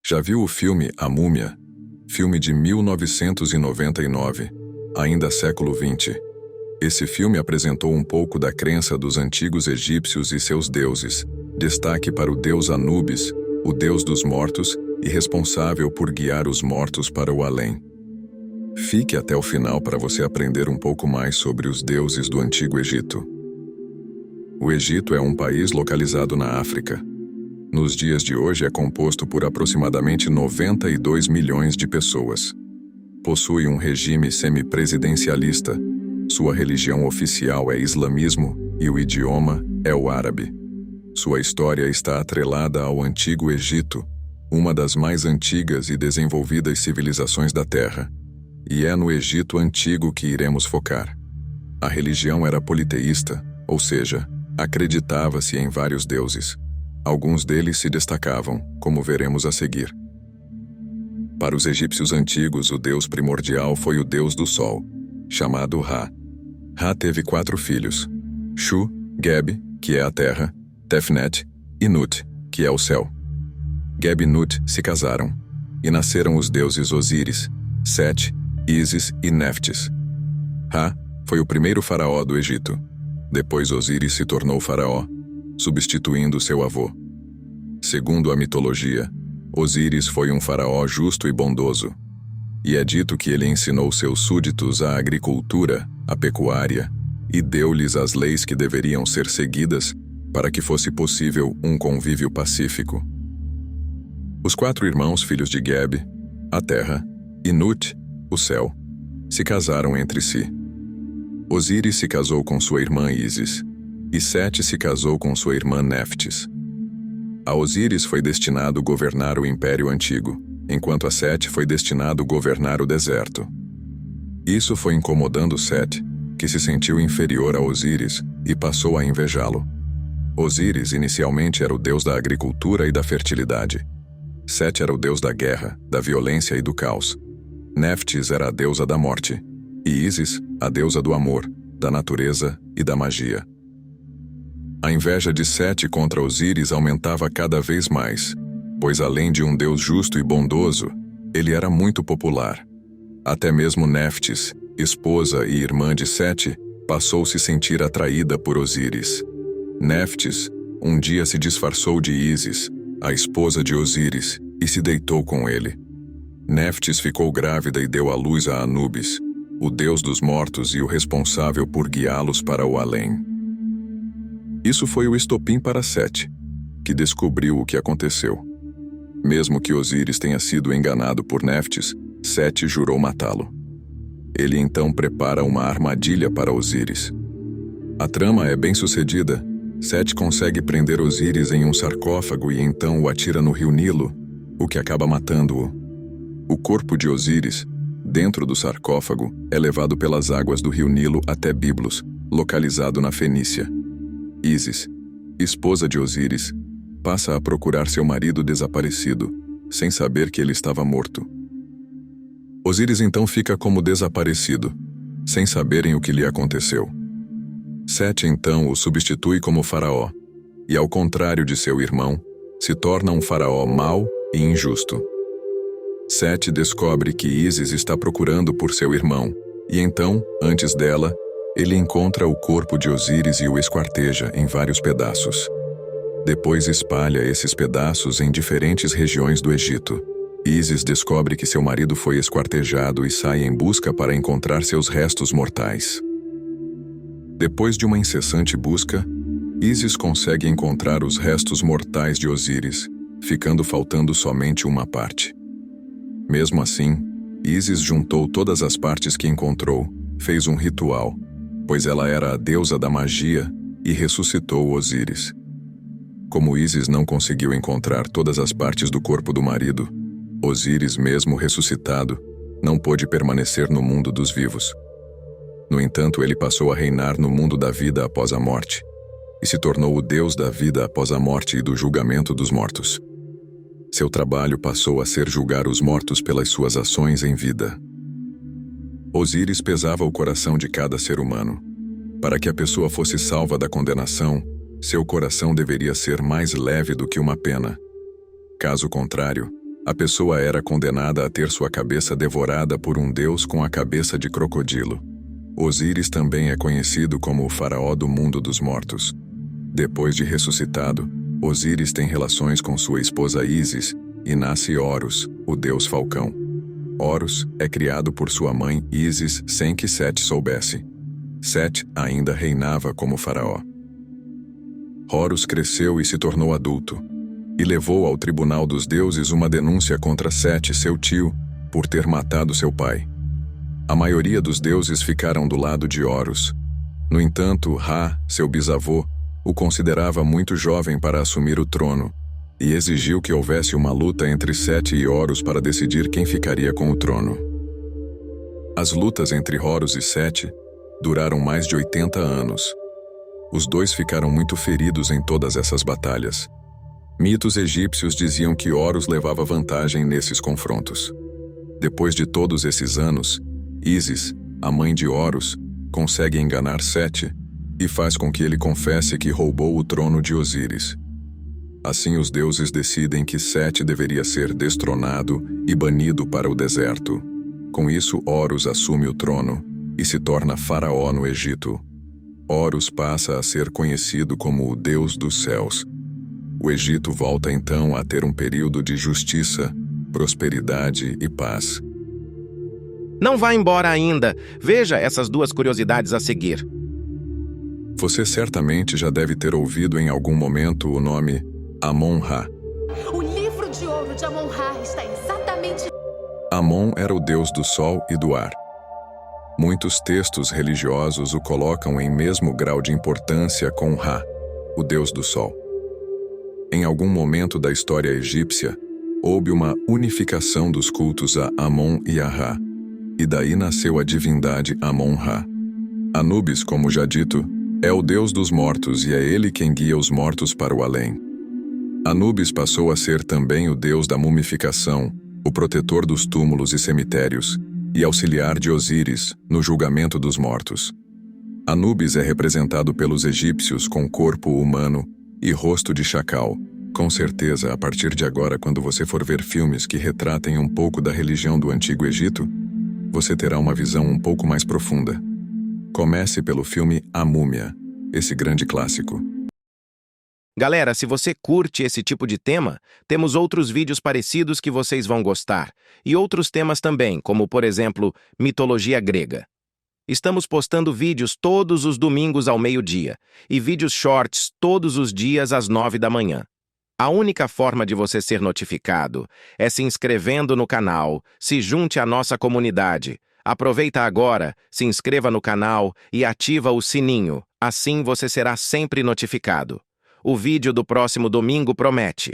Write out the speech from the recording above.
Já viu o filme A Múmia? Filme de 1999, ainda século XX. Esse filme apresentou um pouco da crença dos antigos egípcios e seus deuses. Destaque para o deus Anubis, o deus dos mortos e responsável por guiar os mortos para o além. Fique até o final para você aprender um pouco mais sobre os deuses do Antigo Egito. O Egito é um país localizado na África. Nos dias de hoje é composto por aproximadamente 92 milhões de pessoas. Possui um regime semipresidencialista. Sua religião oficial é islamismo e o idioma é o árabe. Sua história está atrelada ao Antigo Egito, uma das mais antigas e desenvolvidas civilizações da Terra. E é no Egito Antigo que iremos focar. A religião era politeísta, ou seja, acreditava-se em vários deuses. Alguns deles se destacavam, como veremos a seguir. Para os egípcios antigos, o deus primordial foi o deus do sol, chamado Ra. Ra teve 4 filhos: Shu, Geb, que é a terra, Tefnet e Nut, que é o céu. Geb e Nut se casaram, e nasceram os deuses Osíris, Sete, Ísis e Néftis. Ra foi o primeiro faraó do Egito. Depois Osíris se tornou faraó, substituindo seu avô. Segundo a mitologia, Osíris foi um faraó justo e bondoso, e é dito que ele ensinou seus súditos a agricultura, a pecuária, e deu-lhes as leis que deveriam ser seguidas para que fosse possível um convívio pacífico. Os 4 irmãos filhos de Geb, a terra, e Nut, o céu, se casaram entre si. Osíris se casou com sua irmã Ísis, e Sete se casou com sua irmã Néftis. A Osíris foi destinado governar o Império Antigo, enquanto a Sete foi destinado governar o deserto. Isso foi incomodando Sete, que se sentiu inferior a Osíris e passou a invejá-lo. Osíris inicialmente era o deus da agricultura e da fertilidade. Sete era o deus da guerra, da violência e do caos. Néftis era a deusa da morte, e Ísis, a deusa do amor, da natureza e da magia. A inveja de Sete contra Osíris aumentava cada vez mais, pois além de um deus justo e bondoso, ele era muito popular. Até mesmo Néftis, esposa e irmã de Sete, passou a se sentir atraída por Osíris. Néftis um dia se disfarçou de Ísis, a esposa de Osíris, e se deitou com ele. Néftis ficou grávida e deu à luz a Anubis, o deus dos mortos e o responsável por guiá-los para o além. Isso foi o estopim para Sete, que descobriu o que aconteceu. Mesmo que Osíris tenha sido enganado por Néftis, Sete jurou matá-lo. Ele então prepara uma armadilha para Osíris. A trama é bem sucedida. Sete consegue prender Osíris em um sarcófago e então o atira no rio Nilo, o que acaba matando-o. O corpo de Osíris, dentro do sarcófago, é levado pelas águas do rio Nilo até Biblos, localizado na Fenícia. Ísis, esposa de Osíris, passa a procurar seu marido desaparecido, sem saber que ele estava morto. Osíris então fica como desaparecido, sem saberem o que lhe aconteceu. Sete então o substitui como faraó, e ao contrário de seu irmão, se torna um faraó mau e injusto. Sete descobre que Ísis está procurando por seu irmão, e então, antes dela, ele encontra o corpo de Osíris e o esquarteja em vários pedaços. Depois espalha esses pedaços em diferentes regiões do Egito. Ísis descobre que seu marido foi esquartejado e sai em busca para encontrar seus restos mortais. Depois de uma incessante busca, Ísis consegue encontrar os restos mortais de Osíris, ficando faltando somente uma parte. Mesmo assim, Ísis juntou todas as partes que encontrou, fez um ritual, pois ela era a deusa da magia, e ressuscitou Osíris. Como Ísis não conseguiu encontrar todas as partes do corpo do marido, Osíris, mesmo ressuscitado, não pôde permanecer no mundo dos vivos. No entanto, ele passou a reinar no mundo da vida após a morte, e se tornou o deus da vida após a morte e do julgamento dos mortos. Seu trabalho passou a ser julgar os mortos pelas suas ações em vida. Osíris pesava o coração de cada ser humano. Para que a pessoa fosse salva da condenação, seu coração deveria ser mais leve do que uma pena. Caso contrário, A pessoa era condenada a ter sua cabeça devorada por um deus com a cabeça de crocodilo. Osíris também é conhecido como o faraó do mundo dos mortos. Depois de ressuscitado, Osíris tem relações com sua esposa Ísis e nasce Horus, o deus falcão. Horus é criado por sua mãe Ísis sem que Sete soubesse. Sete ainda reinava como faraó. Horus cresceu e se tornou adulto, e levou ao tribunal dos deuses uma denúncia contra Sete, seu tio, por ter matado seu pai. A maioria dos deuses ficaram do lado de Horus. No entanto, Ra, seu bisavô, o considerava muito jovem para assumir o trono, e exigiu que houvesse uma luta entre Sete e Horus para decidir quem ficaria com o trono. As lutas entre Horus e Sete duraram mais de 80 anos. Os dois ficaram muito feridos em todas essas batalhas. Mitos egípcios diziam que Horus levava vantagem nesses confrontos. Depois de todos esses anos, Ísis, a mãe de Horus, consegue enganar Sete e faz com que ele confesse que roubou o trono de Osíris. Assim, os deuses decidem que Sete deveria ser destronado e banido para o deserto. Com isso, Horus assume o trono e se torna faraó no Egito. Horus passa a ser conhecido como o Deus dos Céus. O Egito volta então a ter um período de justiça, prosperidade e paz. Não vá embora ainda. Veja essas duas curiosidades a seguir. Você certamente já deve ter ouvido em algum momento o nome Amon-Ra. O livro de ouro de Amon-Ra está exatamente... Amon era o deus do sol e do ar. Muitos textos religiosos o colocam em mesmo grau de importância com Ra, o deus do sol. Em algum momento da história egípcia, houve uma unificação dos cultos a Amon e a Ra, e daí nasceu a divindade Amon-Ra. Anubis, como já dito, é o deus dos mortos e é ele quem guia os mortos para o além. Anubis passou a ser também o deus da mumificação, o protetor dos túmulos e cemitérios, e auxiliar de Osíris no julgamento dos mortos. Anubis é representado pelos egípcios com corpo humano e rosto de chacal. Com certeza, a partir de agora, quando você for ver filmes que retratem um pouco da religião do Antigo Egito, você terá uma visão um pouco mais profunda. Comece pelo filme A Múmia, esse grande clássico. Galera, se você curte esse tipo de tema, temos outros vídeos parecidos que vocês vão gostar, e outros temas também, como, por exemplo, mitologia grega. Estamos postando vídeos todos os domingos ao meio-dia, e vídeos shorts todos os dias às 9 da manhã. A única forma de você ser notificado é se inscrevendo no canal, se junte à nossa comunidade. Aproveita agora, se inscreva no canal e ativa o sininho, assim você será sempre notificado. O vídeo do próximo domingo promete.